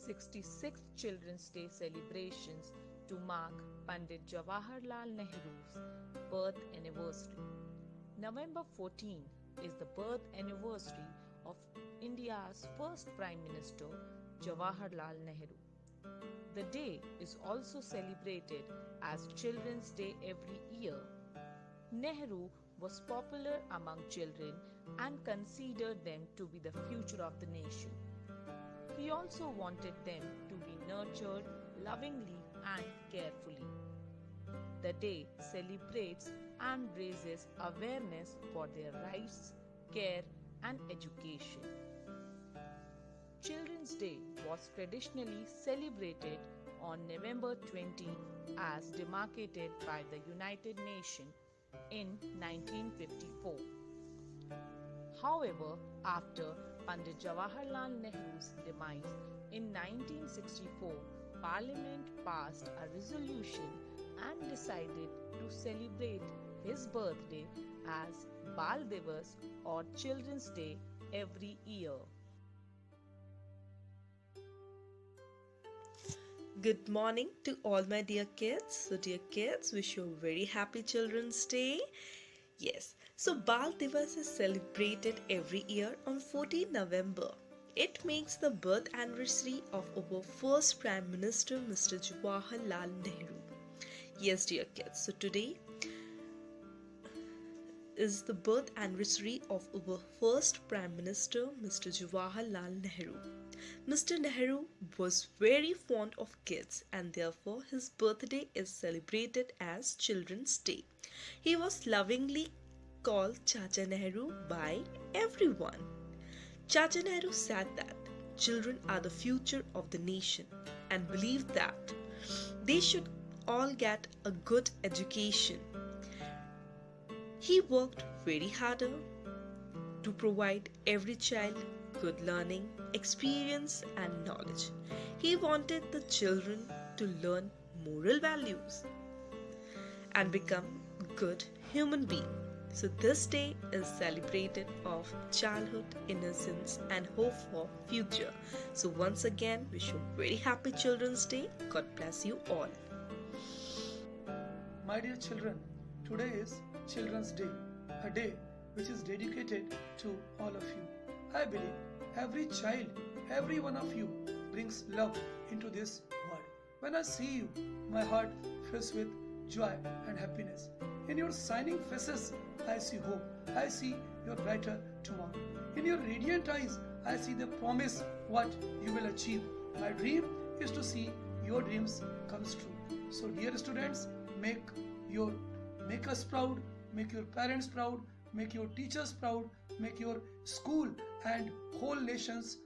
66th Children's Day celebrations to mark Pandit Jawaharlal Nehru's birth anniversary. November 14 is the birth anniversary of India's first Prime Minister Jawaharlal Nehru. The day is also celebrated as Children's Day every year. Nehru was popular among children and considered them to be the future of the nation. He also wanted them to be nurtured lovingly and carefully. The day celebrates and raises awareness for their rights, care, and education. Children's Day was traditionally celebrated on November 20 as demarcated by the United Nations in 1954. However, after Pandit Jawaharlal Nehru's demise in 1964, Parliament passed a resolution and decided to celebrate his birthday as Bal Divas or Children's Day every year. Good morning to all my dear kids. So dear kids, wish you a very happy Children's Day. Yes, so Bal Divas is celebrated every year on 14 November. It makes the birth anniversary of our first Prime Minister Mr. Jawaharlal Nehru. Yes dear kids, so today is the birth anniversary of our first Prime Minister Mr. Jawaharlal Nehru. Mr. Nehru was very fond of kids and therefore his birthday is celebrated as Children's Day. He was lovingly called Chacha Nehru by everyone. Chacha Nehru said that children are the future of the nation and believed that they should all get a good education. He worked very hard to provide every child good learning, experience and knowledge. He wanted the children to learn moral values and become good human beings. So this day is celebrated of childhood, innocence and hope for future. So once again, wish you a very happy Children's Day. God bless you all. My dear children, today is Children's Day, a day which is dedicated to all of you. I believe every child, every one of you brings love into this world. When I see you, my heart fills with joy and happiness. In your shining faces, I see hope. I see your brighter tomorrow. In your radiant eyes, I see the promise what you will achieve. My dream is to see your dreams comes true. So dear students, make us proud, make your parents proud, make your teachers proud, make your school and whole nations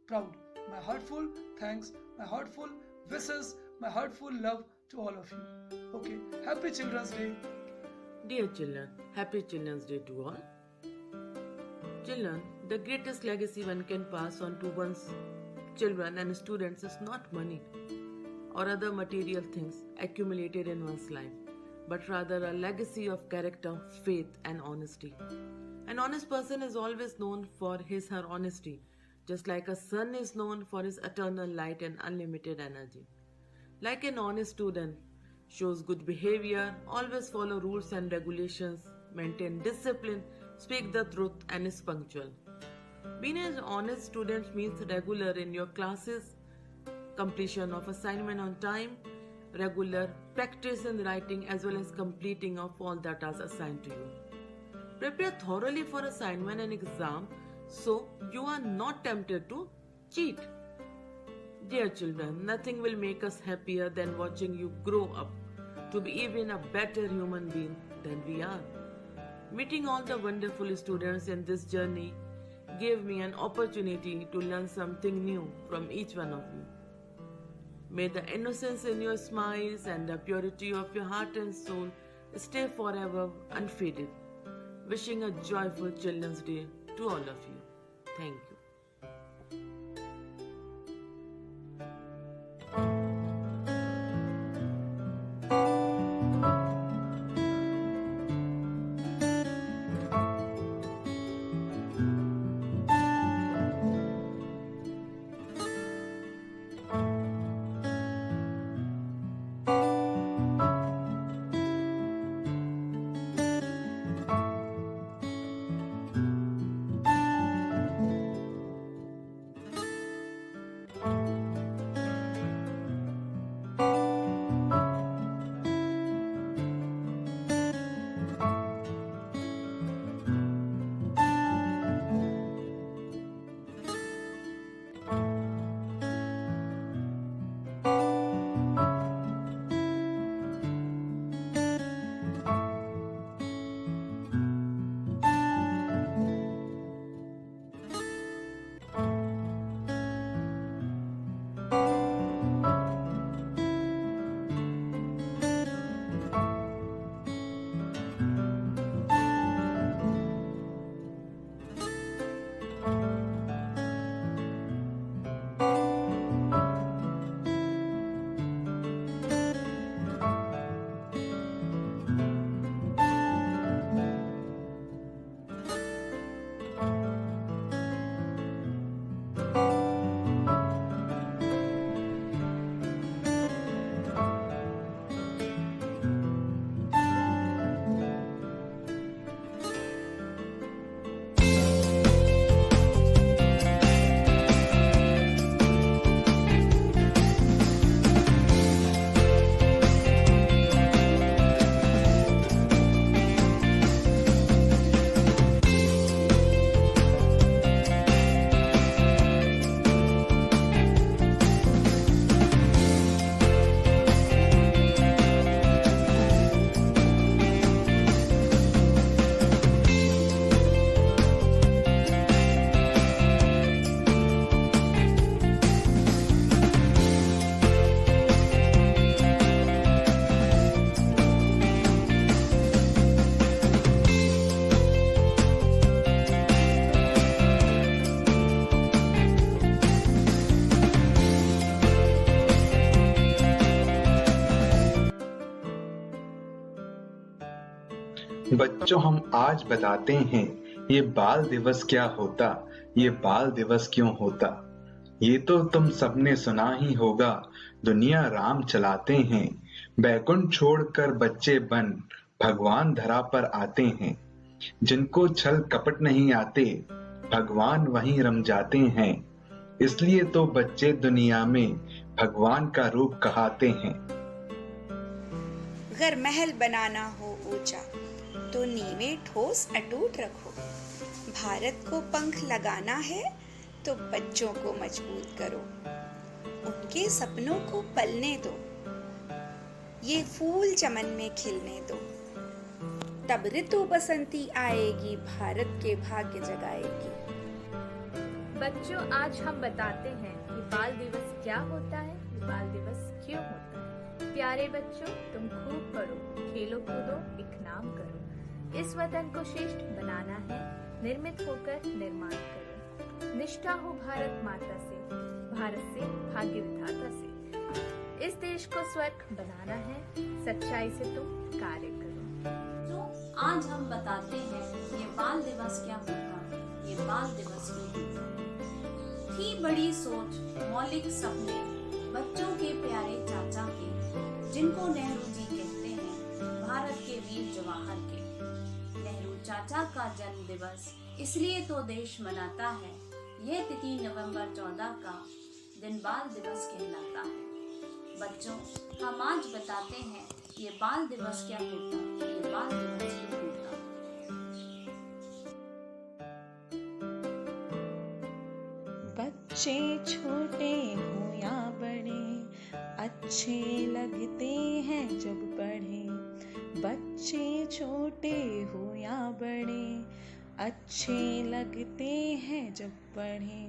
proud. My heartful thanks, my heartful wishes, my heartful love to all of you. Okay, happy Children's Day. Dear children, happy Children's Day to all. Children, the greatest legacy one can pass on to one's children and students is not money or other material things accumulated in one's life, but rather a legacy of character, faith and honesty. An honest person is always known for his or her honesty, just like a sun is known for his eternal light and unlimited energy. Like an honest student, shows good behavior, always follow rules and regulations, maintain discipline, speak the truth and is punctual. Being an honest student means regular in your classes, completion of assignment on time, regular practice in writing as well as completing of all that is assigned to you. Prepare thoroughly for assignment and exam so you are not tempted to cheat. Dear children, nothing will make us happier than watching you grow up to be even a better human being than we are. Meeting all the wonderful students in this journey gave me an opportunity to learn something new from each one of you. May the innocence in your smiles and the purity of your heart and soul stay forever unfaded. Wishing a joyful Children's Day to all of you. Thank you. बच्चों, हम आज बताते हैं ये बाल दिवस क्या होता, ये बाल दिवस क्यों होता। ये तो तुम सबने सुना ही होगा, दुनिया राम चलाते हैं, बैकुंठ छोड़कर बच्चे बन भगवान धरा पर आते हैं। जिनको छल कपट नहीं आते, भगवान वहीं रम जाते हैं। इसलिए तो बच्चे दुनिया में भगवान का रूप कहाते हैं। अगर महल बनाना हो ऊंचा तो नींवें ठोस अटूट रखो। भारत को पंख लगाना है तो बच्चों को मजबूत करो। उनके सपनों को पलने दो, ये फूल चमन में खिलने दो। तब ऋतु बसंती आएगी, भारत के भाग्य जगाएगी। बच्चों, आज हम बताते हैं कि बाल दिवस क्या होता है, ये बाल दिवस क्यों होता है। प्यारे बच्चों, तुम खूब पढ़ो, खेलो कूदो, एक नाम करो। इस वतन को श्रेष्ठ बनाना है, निर्मित होकर निर्माण करो। निष्ठा हो भारत माता से, भारत से भाग्य विधाता से। इस देश को स्वर्ग बनाना है, सच्चाई से तुम कार्य करो। तो आज हम बताते हैं ये बाल दिवस क्या होता, ये बाल दिवस क्यों होता। थी बड़ी सोच, मौलिक सपने बच्चों के प्यारे चाचा के, जिनको नेहरू जी कहते हैं, भारत के वीर जवाहर के। नेहरू चाचा का जन्म दिवस इसलिए तो देश मनाता है। यह तिथि नवंबर 14 का दिन बाल दिवस कहलाता है। बच्चों, हम आज बताते हैं ये बाल दिवस क्या होता, ये बाल दिवस क्यों होता। बच्चे छोटे हो या बड़े, अच्छे लगते हैं जब पढ़े। बच्चे छोटे हो या बड़े, अच्छे लगते हैं जब पढ़े।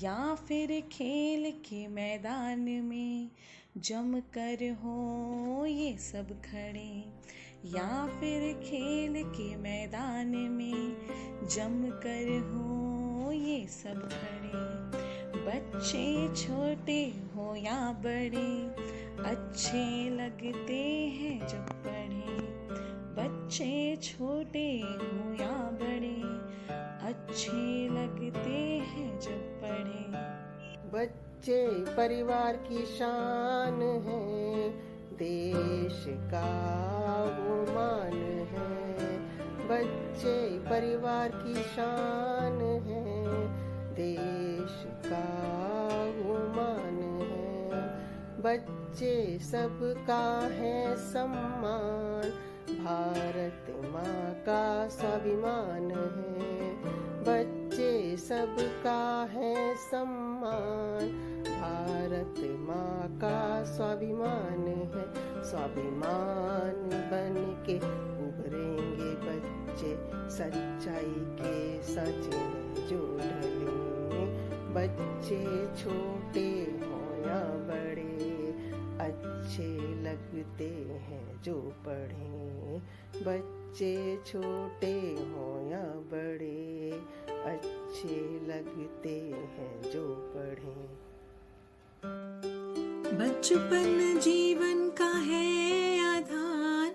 या फिर खेल के मैदान में जम कर हो ये सब खड़े। या फिर खेल के मैदान में जम कर हो ये सब खड़े। बच्चे छोटे हो या बड़े, अच्छे लगते हैं जब पढ़े। बच्चे छोटे हो या बड़े, अच्छे लगते हैं जब पढ़े। बच्चे परिवार की शान है, देश का वो मान है। बच्चे परिवार की शान है, देश का वो मान है। बच्चे सबका है सम्मान, भारत माँ का स्वाभिमान है। बच्चे सबका है सम्मान, भारत माँ का स्वाभिमान है। स्वाभिमान बन के उभरेंगे बच्चे, सच्चाई के सच में जो ढलेंगे। बच्चे छोटे हो या बड़े, अच्छे लगते हैं जो पढ़े। बच्चे छोटे हो या बड़े, अच्छे लगते हैं जो पढ़े। बचपन जीवन का है आधार,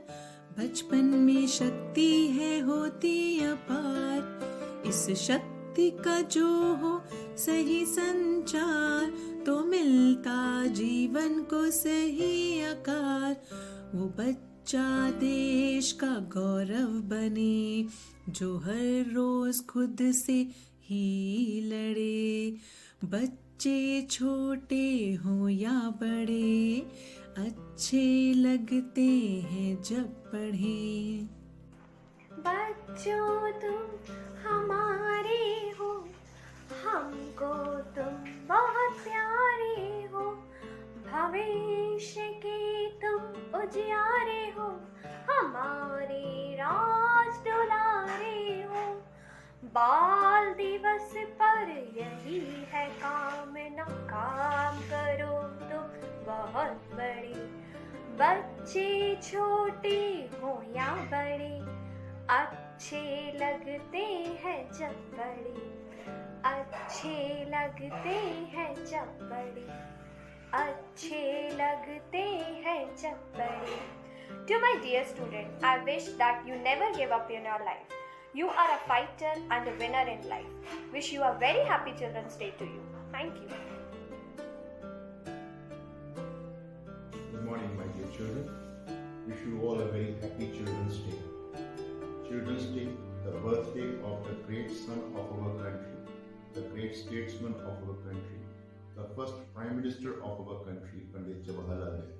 बचपन में शक्ति है होती अपार। इस शक्ति का जो हो सही संचार, तो मिलता जीवन को सही आकार। वो बच्चा देश का गौरव बने, जो हर रोज खुद से ही लड़े। बच्चे छोटे हो या बड़े, अच्छे लगते हैं जब पढ़े। बच्चों तुम हमारे हो, हमको तुम बहुत प्यारे हो। भविष्य के तुम उजियारे हो, हमारे राज दुलारे हो। बाल दिवस पर यही है कामना, काम करो तुम बहुत बड़े। बच्चे छोटे हो या बड़े, अच्छे लगते हैं जब बड़े। अच्छे लगते हैं जब बड़े, अच्छे लगते हैं जब बड़े। To my dear student, I wish that you never give up in your life. You are a fighter and a winner in life. Wish you a very happy Children's Day to you. Thank you. Good morning, my dear children. Wish you all a very happy Children's Day. Children's Day, the birthday of the great son of our country, the great statesman of our country, the first Prime Minister of our country, Pandit Jawaharlal Nehru.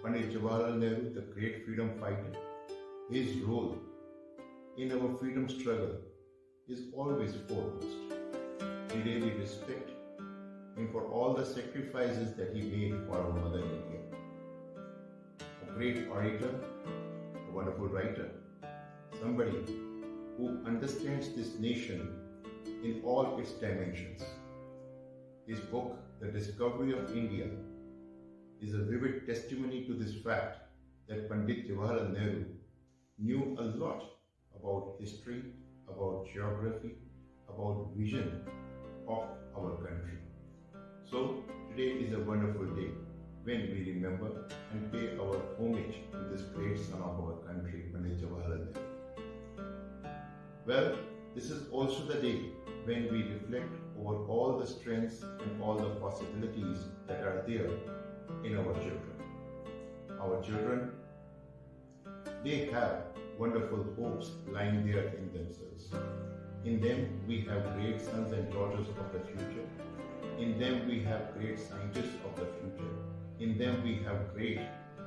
Pandit Jawaharlal Nehru, the great freedom fighter, his role in our freedom struggle is always foremost. Today we respect him for all the sacrifices that he made for our mother India. A great orator, a wonderful writer, somebody who understands this nation in all its dimensions. His book, The Discovery of India, is a vivid testimony to this fact that Pandit Jawaharlal Nehru knew a lot about history, about geography, about vision of our country. So today is a wonderful day when we remember and pay our homage to this great son of our country, Pandit Jawaharlal Nehru. Well, this is also the day when we reflect over all the strengths and all the possibilities that are there in our children. Our children, they have wonderful hopes lying there in themselves. In them, we have great sons and daughters of the future. In them, we have great scientists of the future. In them, we have great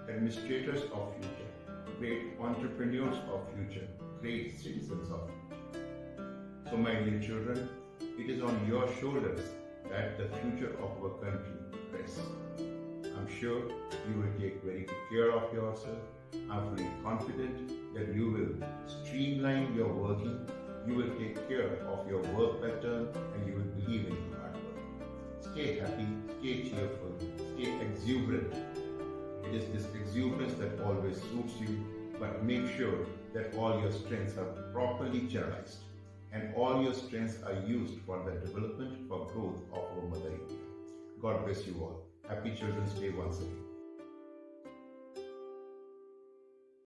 administrators of future, great entrepreneurs of future, great citizens of future. So, my dear children, it is on your shoulders that the future of our country rests. I'm sure you will take very good care of yourself. I'm fully confident that you will streamline your working, you will take care of your work pattern, and you will believe in your hard work. Stay happy, stay cheerful, stay exuberant. It is this exuberance that always suits you, but make sure that all your strengths are properly channelized and all your strengths are used for the development, for growth of our Mother India. God bless you all. Happy Children's Day once again.